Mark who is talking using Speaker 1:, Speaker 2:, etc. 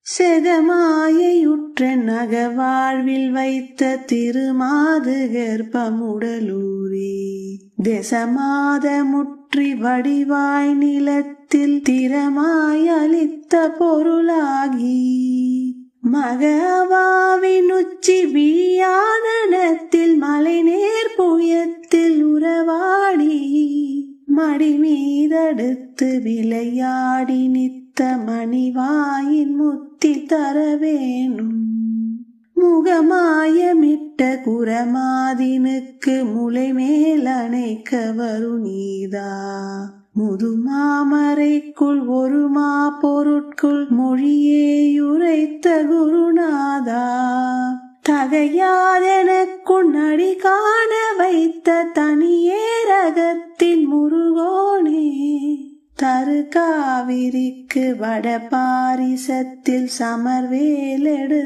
Speaker 1: செகமாயுற்ற நகவாழ்வில் வைத்த திருமாது கர்ப்பமுடலூரே தேசமாத முற்றி வடிவாய் நிலத்தில் திறமாய் அளித்த பொருளாகி மகவாவின் உச்சி விழியானத்தில் மலை நேர் புயத்தில் உறவாடி மடி மீதடுத்து விளையாடி நித்த மணிவாயின் முத்தி தரவேணும் முகமாயமிட்ட குரமாதினுக்கு முளை மேல் அணைக்க வருநீதா முதுமாமரைக்குள் ஒரு மா பொருட்குள் மொழியேயுரைத்த குருநாதா தகையாதெனக்குள் நடி காண வைத்த தனியேரகத்தின் முருகோனே தரு காவிரிக்கு வட பாரிசத்தில் சமர்வேலெடு